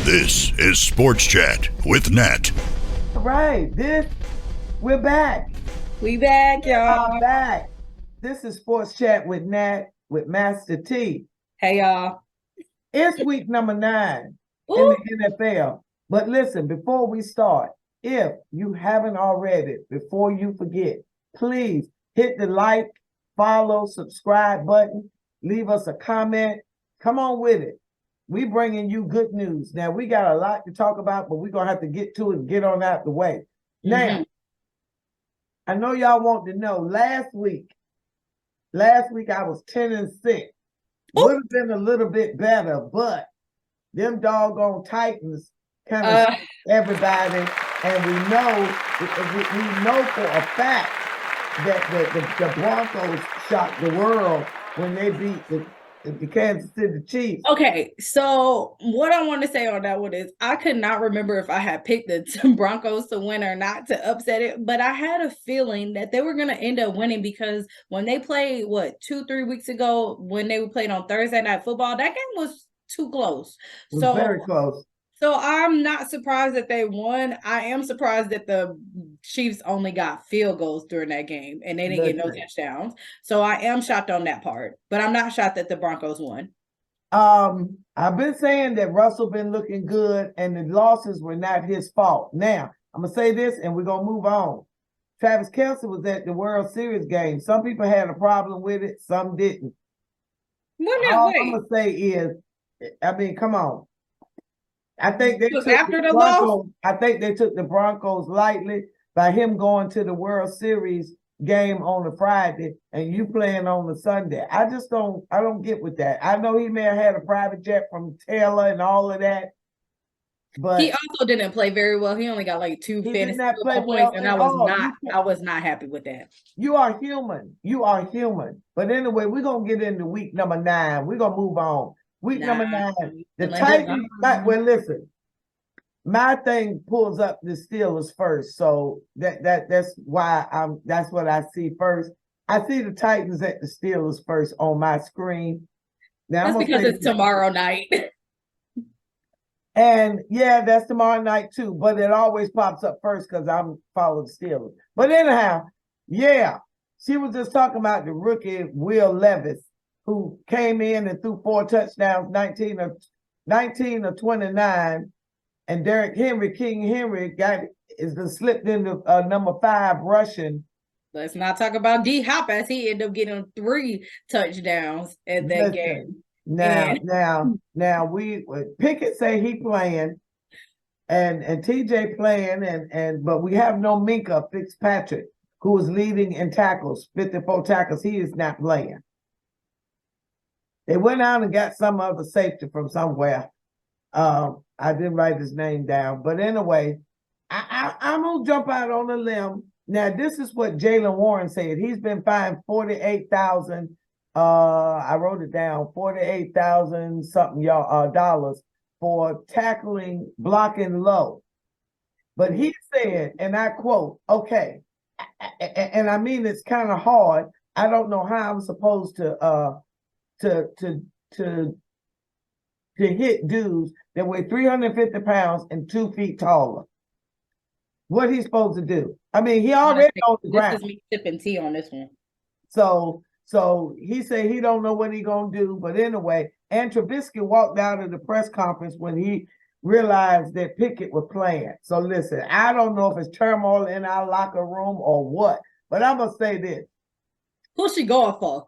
This is Sports Chat with Nat. All right, we're back. We back, y'all. I'm back. This is Sports Chat with Nat with Master T. Hey, y'all. It's week number 9 in Ooh. the NFL. But listen, before we start, if you haven't already, before you forget, please hit the like, follow, subscribe button. Leave us a comment. Come on with it. We bringing you good news. Now, we got a lot to talk about, but we're going to have to get to it and get on out the way. Now, I know y'all want to know, last week I was 10-6. Would have been a little bit better, but them doggone Titans kind of everybody, and we know for a fact that the Broncos shocked the world when they beat the Kansas City Chiefs. Okay, so what I want to say on that one is I could not remember if I had picked the Broncos to win or not to upset it, but I had a feeling that they were going to end up winning because when they played, 2-3 weeks ago, when they played on Thursday Night Football, that game was too close. It was very close. So I'm not surprised that they won. I am surprised that the Chiefs only got field goals during that game and they didn't get no touchdowns. So I am shocked on that part, but I'm not shocked that the Broncos won. I've been saying that Russell been looking good and the losses were not his fault. Now, I'm going to say this and we're going to move on. Travis Kelce was at the World Series game. Some people had a problem with it. Some didn't. All I'm going to say is, come on. I think they took the Broncos. I think they took the Broncos lightly by him going to the World Series game on the Friday and you playing on the Sunday. I don't get with that. I know he may have had a private jet from Taylor and all of that, but he also didn't play very well. He only got like 2 fantasy football points, and I was not happy with that. You are human. But anyway, we're gonna get into week number 9. We're gonna move on. Week number 9, the Titans. Well, listen, my thing pulls up the Steelers first, so that's why that's what I see first. I see the Titans at the Steelers first on my screen. Now that's because it's tomorrow night. And yeah, that's tomorrow night too, but it always pops up first because I'm following the Steelers. But anyhow, yeah, she was just talking about the rookie Will Levis, who came in and threw 4 touchdowns, 19 of 29, and King Henry is slipped into number 5 rushing. Let's not talk about D Hop as he ended up getting 3 touchdowns at that game. Now we Pickett say he playing, and TJ playing, but we have no Minka Fitzpatrick, who is leading in tackles, 54 tackles. He is not playing. They went out and got some other safety from somewhere. I didn't write his name down. But anyway, I'm going to jump out on a limb. Now, this is what Jaylen Warren said. He's been fined $48,000. I wrote it down, $48,000 something dollars for blocking low. But he said, and I quote, okay, and I mean, it's kind of hard. I don't know how I'm supposed to hit dudes that weigh 350 pounds and 2 feet taller. What he's supposed to do? I mean, he already on the ground. This is me sipping tea on this one. So he said he don't know what he gonna do. But anyway, and Trubisky walked out of the press conference when he realized that Pickett was playing. So listen, I don't know if it's turmoil in our locker room or what, but I'm gonna say this. Who's she going for?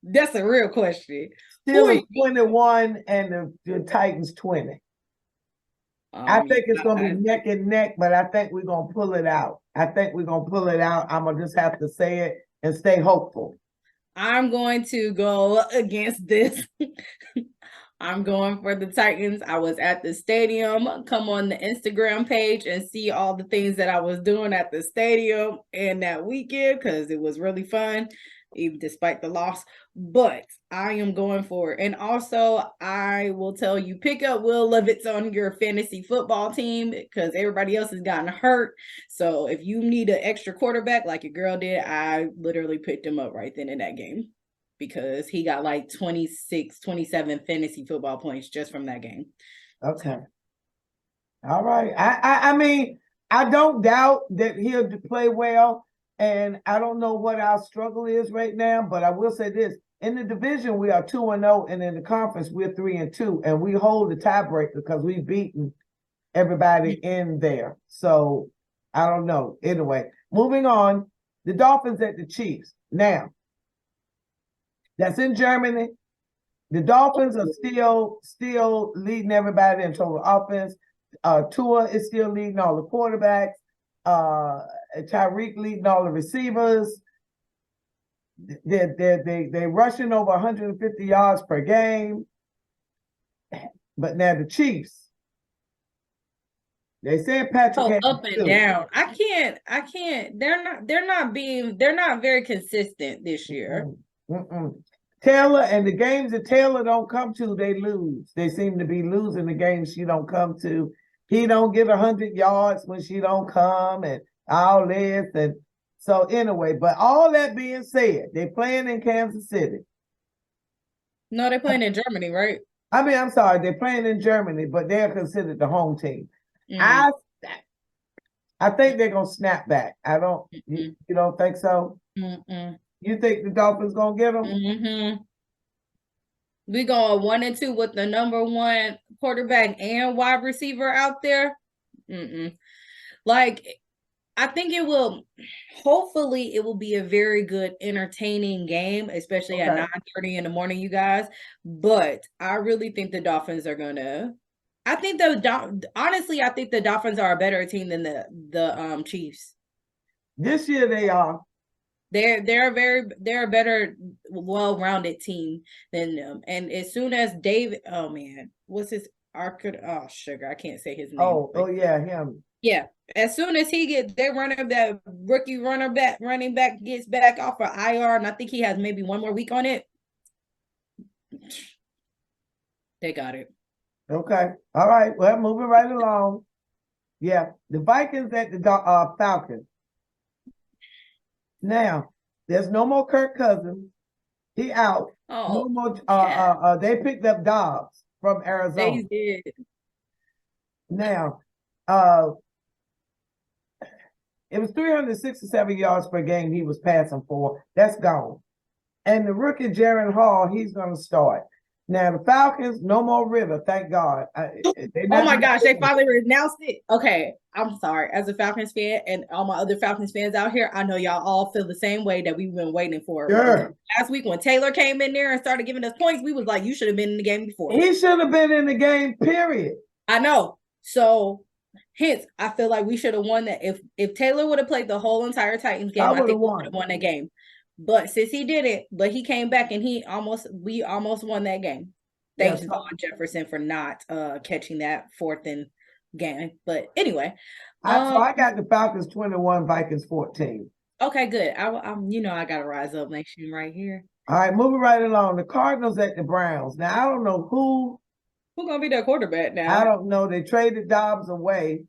That's a real question. Steelers 21 and the Titans 20. I think it's going to be neck and neck, but I think we're going to pull it out. I'm going to just have to say it and stay hopeful. I'm going to go against this. I'm going for the Titans. I was at the stadium. Come on the Instagram page and see all the things that I was doing at the stadium and that weekend because it was really fun, even despite the loss. But I am going for it. And also, I will tell you, pick up Will Levis on your fantasy football team because everybody else has gotten hurt. So if you need an extra quarterback like your girl did, I literally picked him up right then in that game because he got like 26, 27 fantasy football points just from that game. Okay. All right. I mean, I don't doubt that he'll play well, and I don't know what our struggle is right now, but I will say this. In the division, we are 2-0, and in the conference, we're 3-2, and we hold the tiebreaker because we've beaten everybody in there. So I don't know. Anyway, moving on. The Dolphins at the Chiefs. Now, that's in Germany. The Dolphins are still leading everybody in total offense. Tua is still leading all the quarterbacks. Tyreek leading all the receivers. They're rushing over 150 yards per game. But now the Chiefs, they said Patrick up and down. I can't. They're not very consistent this year. Taylor, and the games that Taylor don't come to, they lose. They seem to be losing the games she don't come to. He don't get 100 yards when she don't come, and all this. And so anyway, but all that being said, they're playing in Kansas City. No, they're playing in Germany, right? I mean, I'm sorry, they're playing in Germany, but they're considered the home team. I think they're gonna snap back. I don't. You don't think so? You think the Dolphins gonna get them? We going 1-2 with the number one quarterback and wide receiver out there. Like, I think it will. Hopefully, it will be a very good, entertaining game, especially at 9:30 in the morning, you guys. But I really think the Dolphins are gonna. I think honestly, I think the Dolphins are a better team than the Chiefs. This year they are. They're a better, well-rounded team than them. And as soon as David, oh man, what's his sugar? I can't say his name. Oh yeah, him. Yeah. As soon as he gets that rookie running back gets back off of IR, and I think he has maybe one more week on it. They got it. Okay. All right. Well, moving right along. Yeah. The Vikings at the Falcons. Now, there's no more Kirk Cousins. He out. No more. They picked up Dobbs from Arizona. They did. Now, it was 367 yards per game he was passing for. That's gone. And the rookie Jaron Hall, he's going to start. Now, the Falcons, no more Ritter, thank God. Oh my gosh, they finally renounced it. Okay, I'm sorry. As a Falcons fan and all my other Falcons fans out here, I know y'all all feel the same way that we've been waiting for. Sure. Last week when Taylor came in there and started giving us points, we was like, you should have been in the game before. He should have been in the game, period. I know. So, hence, I feel like we should have won that. If Taylor would have played the whole entire Titans game, I think we would have won that game. But since he didn't, but he came back and we almost won that game. Thanks to Von Jefferson for not catching that fourth and game. But anyway, so I got the Falcons 21, Vikings 14. Okay, good. I gotta rise up next year right here. All right, moving right along. The Cardinals at the Browns. Now I don't know who's gonna be their quarterback now. I don't know. They traded Dobbs away.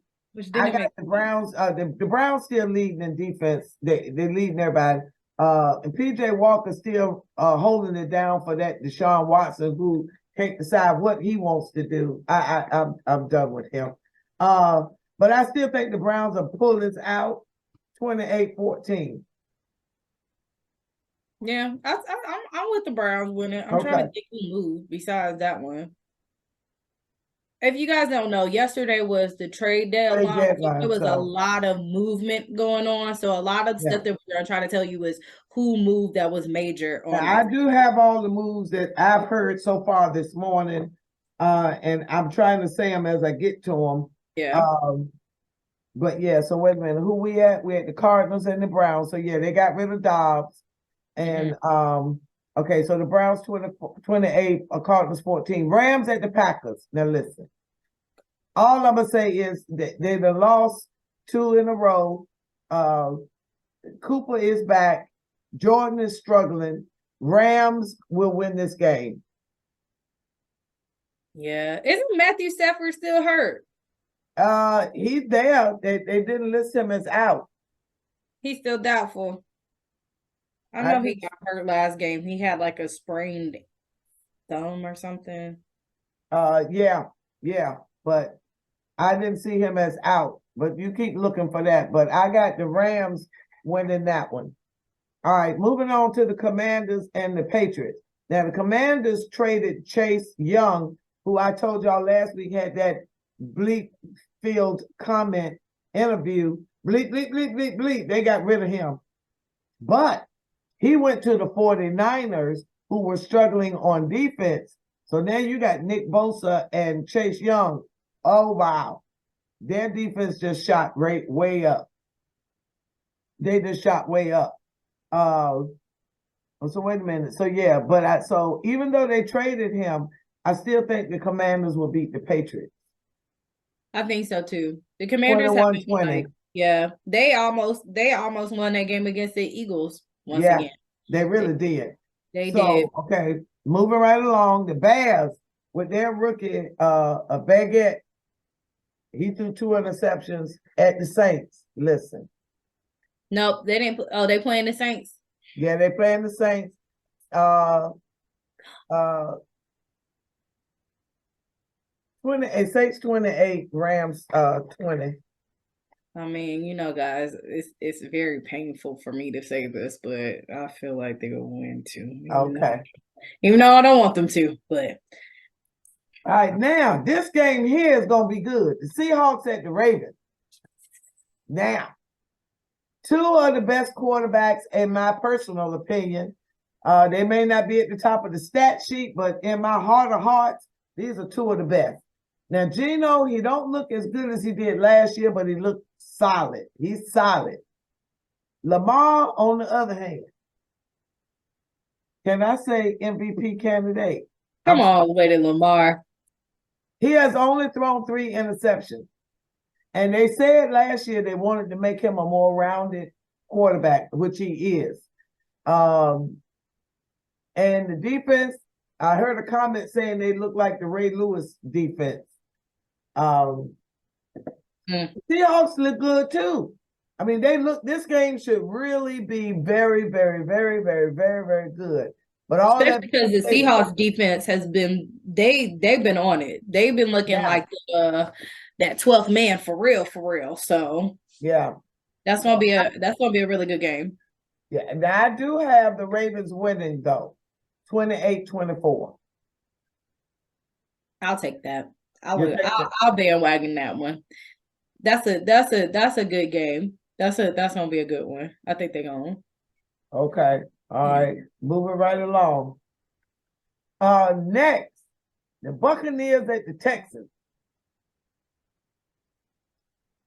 I got the Browns. The Browns still leading in defense. They're leading everybody. And PJ Walker still holding it down for that Deshaun Watson who can't decide what he wants to do. I'm done with him. But I still think the Browns are pulling this out 28-14. Yeah, I'm with the Browns winning. I'm trying to think who moved besides that one. If you guys don't know, yesterday was the trade deadline. There was a lot of movement going on. So a lot of stuff that we're trying to tell you is who moved that was major. I do have all the moves that I've heard so far this morning. And I'm trying to say them as I get to them. Yeah. But yeah, so wait a minute. Who we at? We're at the Cardinals and the Browns. So yeah, they got rid of Dobbs. And okay, so the Browns 28, Cardinals 14. Rams at the Packers. Now listen. All I'm gonna say is that they've lost 2 in a row. Cooper is back. Jordan is struggling. Rams will win this game. Yeah. Isn't Matthew Stafford still hurt? He's there. They didn't list him as out. He's still doubtful. I know he got hurt last game. He had like a sprained thumb or something. Yeah. Yeah, but I didn't see him as out. But you keep looking for that. But I got the Rams winning that one. All right, moving on to the Commanders and the Patriots. Now, the Commanders traded Chase Young, who I told y'all last week had that bleep field comment interview. Bleep, bleep, bleep, bleep, bleep. They got rid of him. But he went to the 49ers, who were struggling on defense. So now you got Nick Bosa and Chase Young. Oh, wow. Their defense just shot way up. They just shot way up. So wait a minute. So yeah, but so even though they traded him, I still think the Commanders will beat the Patriots. I think so too. The Commanders have been like, yeah, they almost won that game against the Eagles once again. They really did. They did. Okay, moving right along, the Bears with their rookie a Baguette. He threw 2 interceptions at the Saints. Listen. Nope, they didn't. Oh, they playing the Saints. Yeah, they playing the Saints. Saints 28, Rams 20. I mean, you know, guys, it's very painful for me to say this, but I feel like they will win too. Even though I don't want them to, but. All right, now this game here is gonna be good. The Seahawks at the Ravens. Now, 2 of the best quarterbacks, in my personal opinion. They may not be at the top of the stat sheet, but in my heart of hearts, these are 2 of the best. Now, Geno, he don't look as good as he did last year, but he looked solid. He's solid. Lamar, on the other hand, can I say MVP candidate? Come on, Lady Lamar. He has only thrown 3 interceptions. And they said last year they wanted to make him a more rounded quarterback, which he is. And the defense, I heard a comment saying they look like the Ray Lewis defense. The Seahawks look good too. I mean, this game should really be very, very, very, very, very, very good. But all especially because the Seahawks defense has been they've been on it. They've been looking like that 12th man for real. So yeah, that's gonna be a really good game. Yeah, and I do have the Ravens winning though, 28-24. I'll take that. I'll bandwagon that one. That's a good game. That's gonna be a good one. I think they're gonna. Okay. All right. Moving right along. Next, the Buccaneers at the Texans.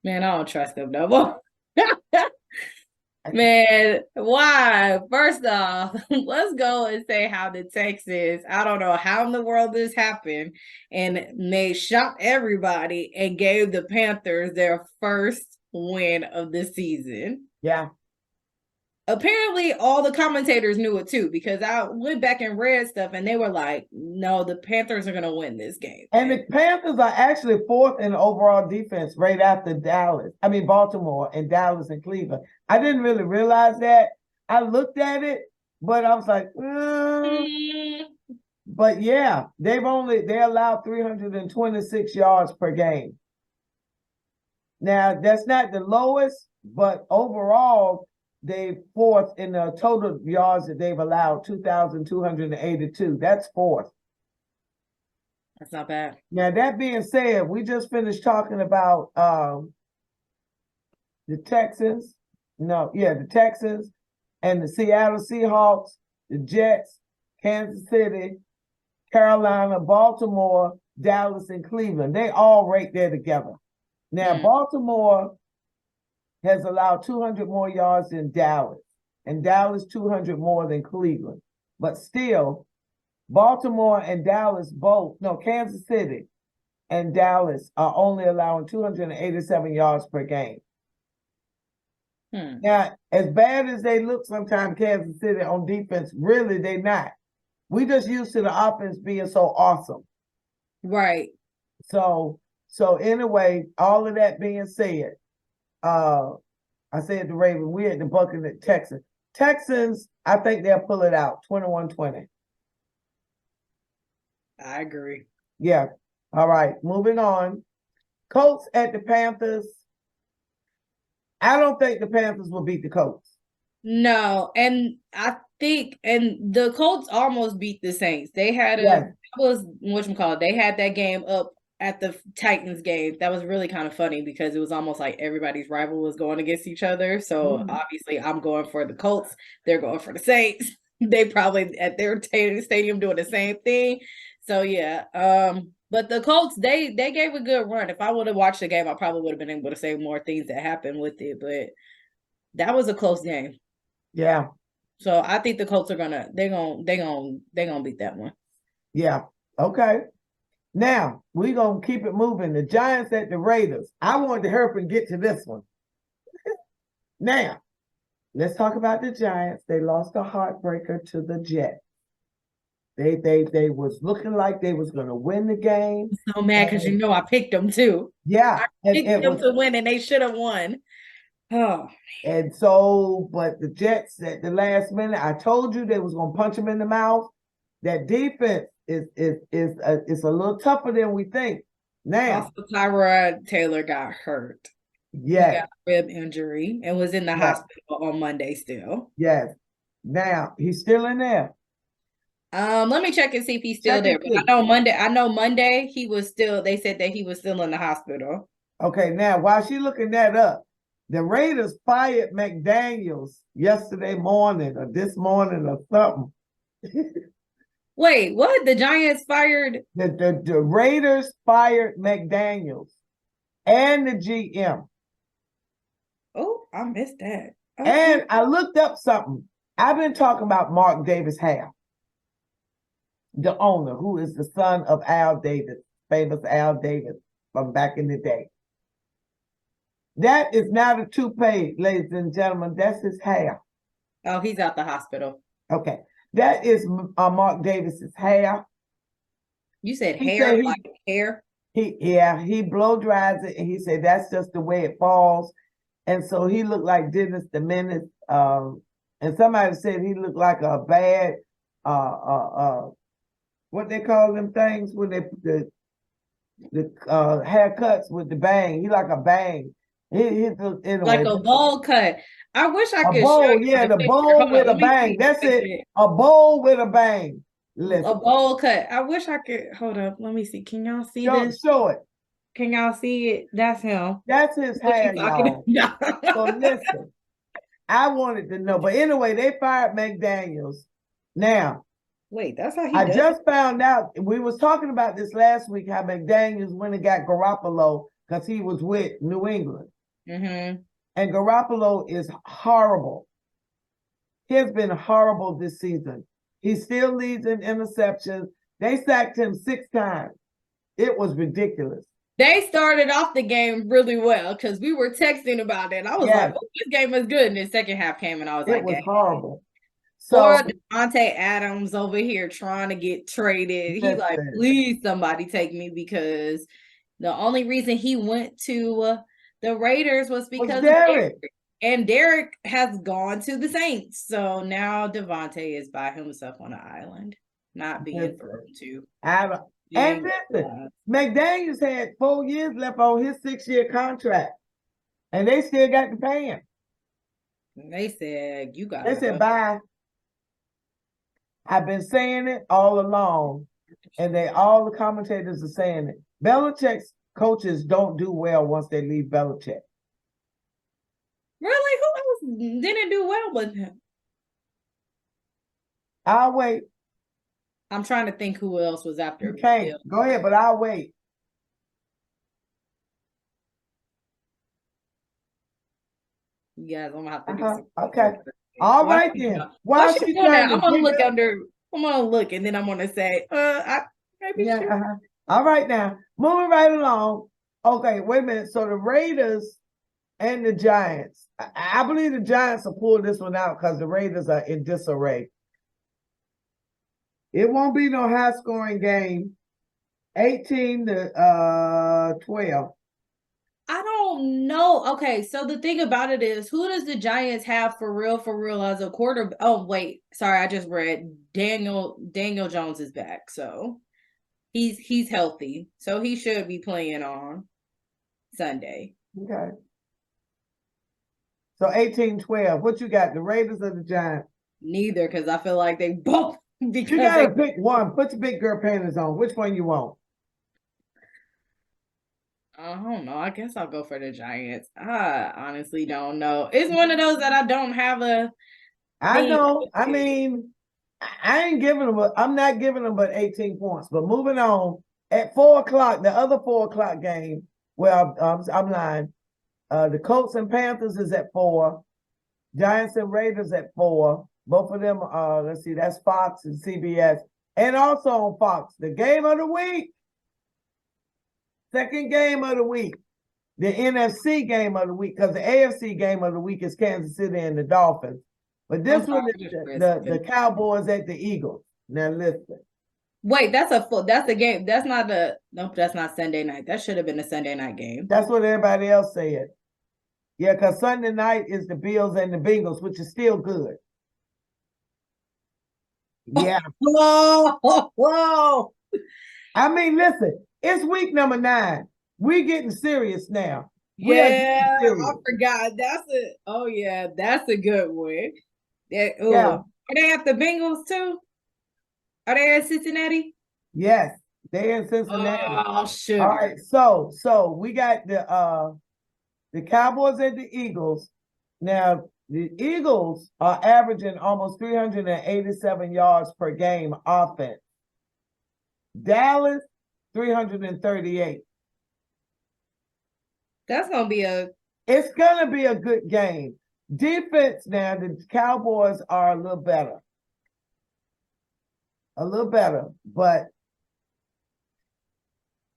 Man, I don't trust them no more. Man, why? First off, let's go and say how the Texans, I don't know how in the world this happened, and they shocked everybody and gave the Panthers their first win of the season. Yeah. Apparently, all the commentators knew it too, because I went back and read stuff and they were like, no, the Panthers are going to win this game. And the Panthers are actually 4th in overall defense right after Baltimore and Dallas and Cleveland. I didn't really realize that. I looked at it, but I was like, But yeah, they allowed 326 yards per game. Now, that's not the lowest, but overall, they 4th in the total yards that they've allowed, 2,282. That's 4th. That's not bad. Now, that being said, we just finished talking about the Texans. The Texans and the Seattle Seahawks, the Jets, Kansas City, Carolina, Baltimore, Dallas, and Cleveland. They all right there together. Now, Baltimore has allowed 200 more yards than Dallas, and Dallas 200 more than Cleveland. But still, Baltimore and Dallas Kansas City and Dallas are only allowing 287 yards per game. Now, as bad as they look sometimes, Kansas City on defense, really they're not. We just used to the offense being so awesome. Right. So anyway, all of that being said, I said the Ravens, we at the Buccaneers, Texans. Texans, I think they'll pull it out, 21-20. I agree. Yeah. All right, moving on. Colts at the Panthers. I don't think the Panthers will beat the Colts. No, and I think and the Colts almost beat the Saints. They had Yes. that was whatchamacallit. They had that game up at the Titans game. That was really kind of funny because it was almost like everybody's rival was going against each other. So obviously I'm going for the Colts. They're going for the Saints. They probably at their stadium doing the same thing. So yeah. But the Colts, they gave a good run. If I would have watched the game, I probably would have been able to say more things that happened with it. But that was a close game. Yeah. So I think the Colts are gonna beat that one. Yeah. Okay. Now we're gonna keep it moving. The Giants at the Raiders. I wanted to hurry up and get to this one. Now, let's talk about the Giants. They lost a heartbreaker to the Jets. They was looking like they was gonna win the game. I'm so mad because I picked them too. Yeah, I picked them to win, and they should have won. Oh, and so, but the Jets at the last minute, I told you they was gonna punch them in the mouth. That defense is a little tougher than we think. Now, also Tyrod Taylor got hurt. Yeah, he got a rib injury and was in the hospital on Monday still. Yes. Now he's still in there. Let me check and see if he's still there. But I know Monday he was still. They said that he was still in the hospital. Okay, now while she's looking that up, the Raiders fired McDaniels yesterday morning or this morning or something. Wait, what? The Giants fired? The Raiders fired McDaniels and the GM. Oh, I missed that. Okay. And I looked up something. I've been talking about Mark Davis Hale, the owner, who is the son of Al Davis, famous Al Davis from back in the day. That is not a toupee, ladies and gentlemen. That's his hair. Oh, he's out the hospital. Okay. That is Mark Davis's hair. You said hair, like hair? He blow dries it, and he said that's just the way it falls. And so he looked like Dennis the Menace. And somebody said he looked like a bad what they call them things when they put the haircuts with the bang. He like a bang. He anyway, like a bowl cut. I wish I could bowl, show you the bowl with a bang. That's it. A bowl with a bang. Listen. A bowl cut. I wish I could. Hold up. Let me see. Can y'all see this? Show it. Can y'all see it? That's him. That's his hair, y'all. So listen, I wanted to know. But anyway, they fired McDaniels. Now, wait, that's how he I just found out. We was talking about this last week, how McDaniels went and got Garoppolo because he was with New England. Mm-hmm. And Garoppolo is horrible. He has been horrible this season. He still leads in interceptions. They sacked him 6 times. It was ridiculous. They started off the game really well because we were texting about it. I was like, oh, this game is good. And the second half came and I was like, it was horrible. So or Devontae Adams over here trying to get traded. He like, please somebody take me, because the only reason he went to the Raiders was because of Derek. And Derek has gone to the Saints. So now Devontae is by himself on an island, not being thrown to. And listen, McDaniels had 4 years left on his 6-year contract, and they still got to pay him. And they said, you got. They said, bye. I've been saying it all along, and all the commentators are saying it. Belichick's coaches don't do well once they leave Belichick. Really? Who else didn't do well with him? I'll wait. I'm trying to think who else was after. Okay, go ahead, but I'll wait. You guys, I'm gonna have to do some. Okay. All right then. While she's doing that, I'm gonna look under. I'm gonna look, and then I'm gonna say, All right now, moving right along. Okay, wait a minute. So the Raiders and the Giants. I believe the Giants will pull this one out because the Raiders are in disarray. It won't be no high-scoring game. 18-12. I don't know. Okay, so the thing about it is, who does the Giants have for real as a quarterback? Oh, wait. Sorry, I just read Daniel Jones is back. So He's healthy, so he should be playing on Sunday. Okay. So 18-12. What you got? The Raiders or the Giants? Neither, because I feel like they both because You gotta pick one. Put your big girl panties on. Which one you want? I don't know. I guess I'll go for the Giants. I honestly don't know. It's one of those that I don't have a I thing know. I with. mean, I ain't giving them. I'm not giving them but 18 points. But moving on at 4 o'clock, the other 4 o'clock game. Well, I'm lying. The Colts and Panthers is at 4. Giants and Raiders at 4. Both of them. Let's see. That's Fox and CBS, and also on Fox. The game of the week. Second game of the week. The NFC game of the week, because the AFC game of the week is Kansas City and the Dolphins. But this one is the Cowboys at the Eagles. Now listen. Wait, that's a game. That's not Sunday night. That should have been a Sunday night game. That's what everybody else said. Yeah, because Sunday night is the Bills and the Bengals, which is still good. Yeah. Whoa. I mean, listen, it's week number 9. We're getting serious now. Yeah, I forgot. That's a good one. Yeah. Are they at the Bengals too? Are they at Cincinnati? Yes, they're in Cincinnati. Oh, sugar. All right, so we got the Cowboys and the Eagles. Now, the Eagles are averaging almost 387 yards per game offense. Dallas, 338. It's gonna be a good game. Defense now, the Cowboys are a little better. But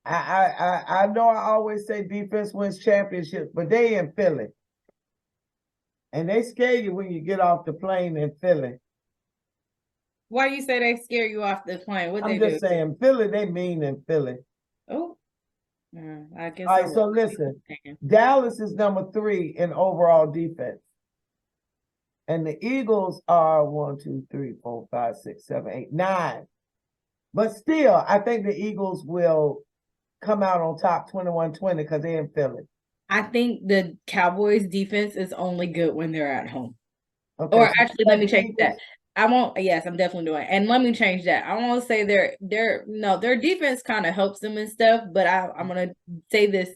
I know I always say defense wins championships, but they in Philly. And they scare you when you get off the plane in Philly. Why you say they scare you off the plane? What I'm they just saying, Philly, they mean in Philly. Oh, I guess. All right, so listen, Dallas is number 3 in overall defense. And the Eagles are 1, 2, 3, 4, 5, 6, 7, 8, 9. But still, I think the Eagles will come out on top 21-20 because they're in Philly. I think the Cowboys defense is only good when they're at home. Okay, or so actually, let me change that. Yes, I'm definitely doing it. And let me change that. I won't say their defense kind of helps them and stuff, but I'm gonna say this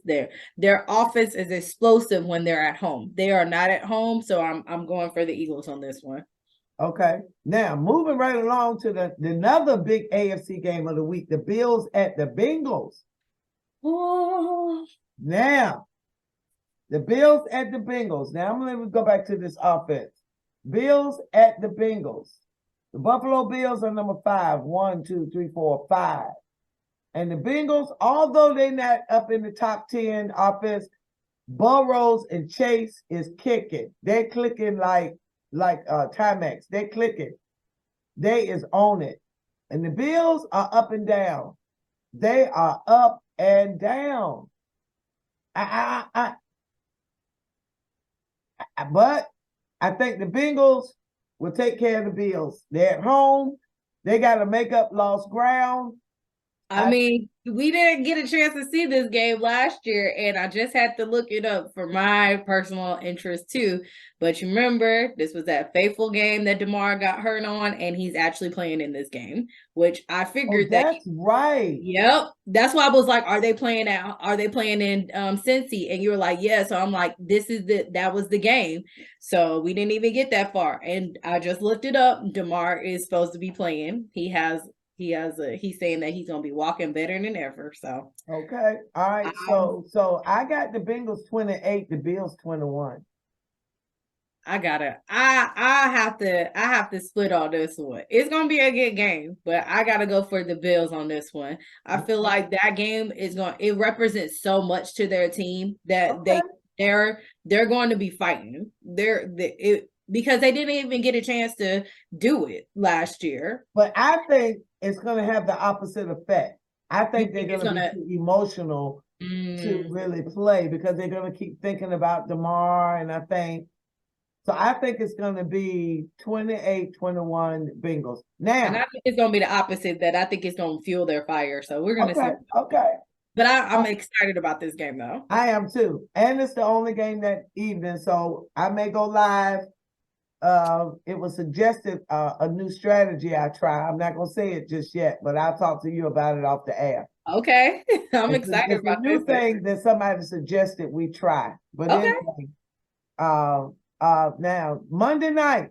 their offense is explosive when they're at home. They are not at home, so I'm going for the Eagles on this one. Okay. Now moving right along to another big AFC game of the week, the Bills at the Bengals. Oh. Now, the Bills at the Bengals. Now I'm gonna go back to this offense. Bills at the Bengals. The Buffalo Bills are number 5. 1, 2, 3, 4, 5. And the Bengals, although they're not up in the top 10 offense, Burrows and Chase is kicking. They're clicking like Timex. They're clicking. They is on it. And the Bills are up and down. They are up and down. But I think the Bengals will take care of the Bills. They're at home. They got to make up lost ground. I mean, we didn't get a chance to see this game last year, and I just had to look it up for my personal interest too. But you remember, this was that fateful game that DeMar got hurt on, and he's actually playing in this game, which I figured that's right. Yep. That's why I was like, are they playing in Cincy? And you were like, yeah. So I'm like, that was the game. So we didn't even get that far. And I just looked it up. DeMar is supposed to be playing. He's saying that he's gonna be walking better than ever. So okay, all right. So I got the Bengals 28, the Bills 21. I have to split all this one. It's gonna be a good game, but I gotta go for the Bills on this one. I feel like that game it represents so much to their team that they're going to be fighting. Because they didn't even get a chance to do it last year. But I think it's going to have the opposite effect. I think they're going to be too emotional to really play because they're going to keep thinking about DeMar. And I think So I think it's going to be 28-21 Bengals. And Now, I think it's going to be the opposite, that I think it's going to fuel their fire. So we're going to see. Okay. But I'm excited about this game, though. I am too. And it's the only game that evening, so I may go live. It was suggested a new strategy I try. I'm not going to say it just yet, but I'll talk to you about it off the air. Okay. I'm excited it's about a new this thing that somebody suggested we try. But okay. Anyway, now Monday night.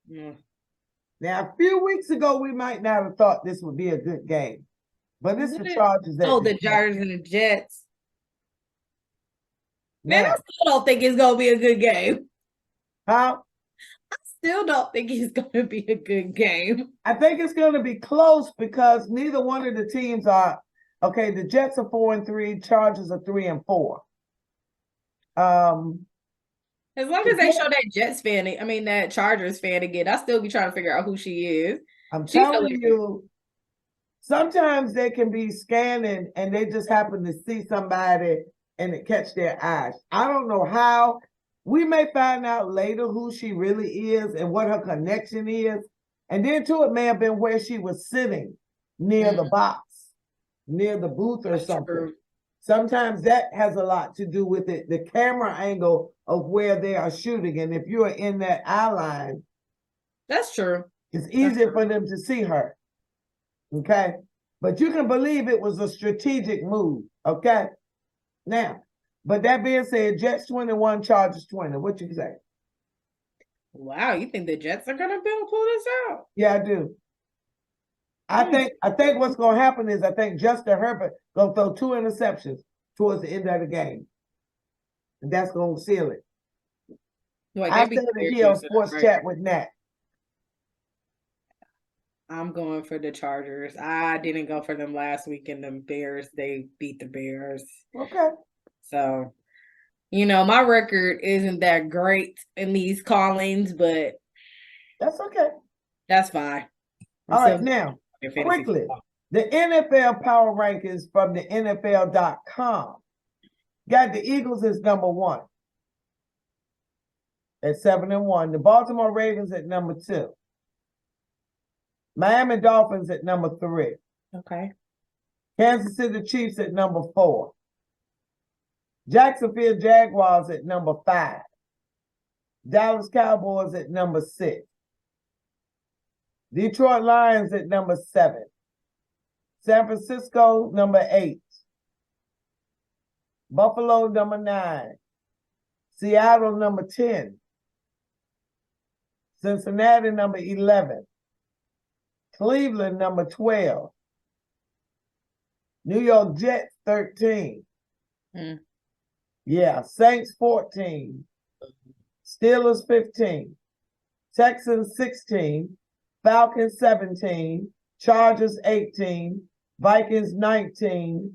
Now a few weeks ago, we might not have thought this would be a good game, but it's the Chargers. The Chargers and the Jets. Man, Now, I still don't think it's gonna be a good game. Huh? I still don't think it's gonna be a good game. I think it's going to be close because neither one of the teams are okay. The Jets are 4-3, Chargers are 3-4. As long as they show that Chargers fan again, I still be trying to figure out who she is. I'm telling you, sometimes they can be scanning and they just happen to see somebody and it catch their eyes. I don't know how. We may find out later who she really is and what her connection is. And then too, it may have been where she was sitting near the box, near the booth or something. True. Sometimes that has a lot to do with it. The camera angle of where they are shooting. And if you are in that eye line, that's true. It's easier for them to see her. Okay. But you can believe it was a strategic move. Okay. Now, but that being said, Jets 21, Chargers 20. What you say? Wow, you think the Jets are gonna be able to pull this out? Yeah, I do. I think what's gonna happen is I think Justin Herbert gonna throw 2 interceptions towards the end of the game. And that's gonna seal it. I said it here on Sports Chat with Nat. I'm going for the Chargers. I didn't go for them last week in the Bears. They beat the Bears. Okay. So, my record isn't that great in these callings, but that's okay. That's fine. All right, now, quickly, the NFL Power Rankings from the NFL.com got the Eagles as number 1 at 7-1. The Baltimore Ravens at number 2. Miami Dolphins at number 3. Okay. Kansas City Chiefs at number 4. Jacksonville Jaguars at number 5. Dallas Cowboys at number 6. Detroit Lions at number 7. San Francisco, number 8. Buffalo, number 9. Seattle, number 10. Cincinnati, number 11. Cleveland, number 12. New York Jets, 13. Yeah, Saints, 14. Steelers, 15. Texans, 16. Falcons, 17. Chargers, 18. Vikings, 19.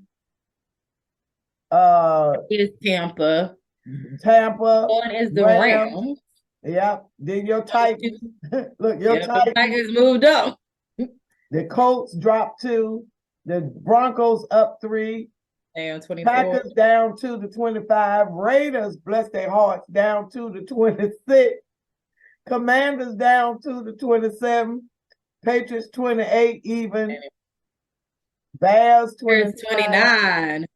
Is Tampa. One is the Rams. Yeah. Then your Titans. Look, your Titans moved up. The Colts dropped 2. The Broncos up 3. Down 24. Packers down 2 to 25. Raiders, bless their hearts, down 2 to 26. Commanders down 2 to 27. Patriots 28 even. Bears 29.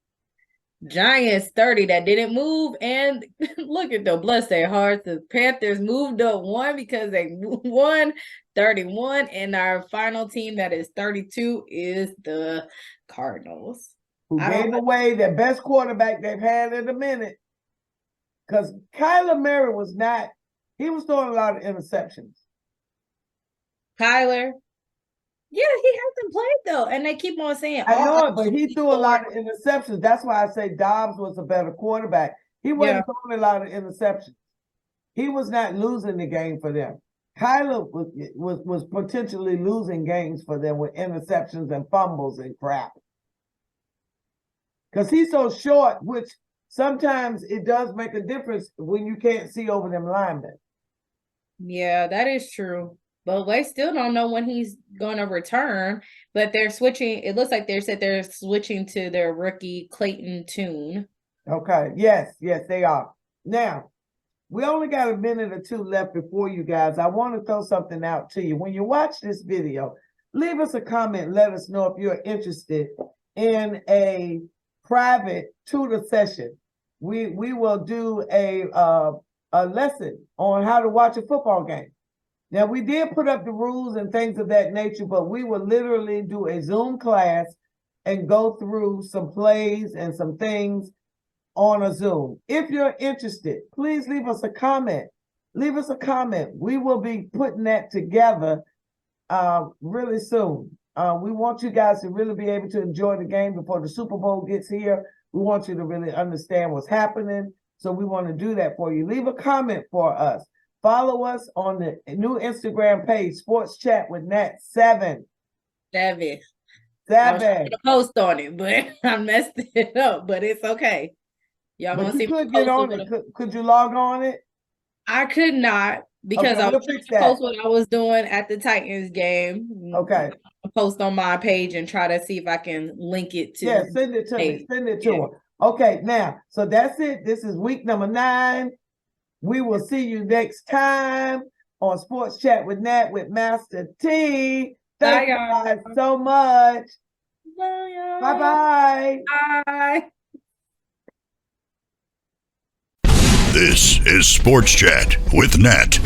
Giants 30 that didn't move, and look at them, bless their hearts. The Panthers moved up 1 because they won 31, and our final team that is 32 is the Cardinals, who gave away their best quarterback they've had in a minute. Because Kyler Murray was throwing a lot of interceptions. Kyler. Yeah, he hasn't played though, and they keep on saying. I know it, but he threw a lot of interceptions. That's why I say Dobbs was a better quarterback. He wasn't throwing a lot of interceptions. He was not losing the game for them. Kyler was potentially losing games for them with interceptions and fumbles and crap. Because he's so short, which sometimes it does make a difference when you can't see over them linemen. Yeah, that is true. But they still don't know when he's going to return. But they're switching. It looks like they're switching to their rookie Clayton Tune. Okay. Yes, they are. Now, we only got a minute or two left before you guys. I want to throw something out to you. When you watch this video, leave us a comment. Let us know if you're interested in a private tutor session. We will do a lesson on how to watch a football game. Now, we did put up the rules and things of that nature, but we will literally do a Zoom class and go through some plays and some things on a Zoom. If you're interested, please leave us a comment. Leave us a comment. We will be putting that together really soon. We want you guys to really be able to enjoy the game before the Super Bowl gets here. We want you to really understand what's happening. So we want to do that for you. Leave a comment for us. Follow us on the new Instagram page, Sports Chat with Nat 7. I was trying to post on it, but I messed it up. But it's okay. Y'all But gonna see you could get on it. Could you log on it? I could not because Okay, I we'll was fix trying to that. post what I was doing at the Titans game. Okay. I'll post on my page and try to see if I can link it to. Yeah, send it to me. Send it to her. Okay, now, so that's it. This is week number 9. We will see you next time on Sports Chat with Nat with Master T. Thank you guys so much. Bye-bye. Bye. This is Sports Chat with Nat.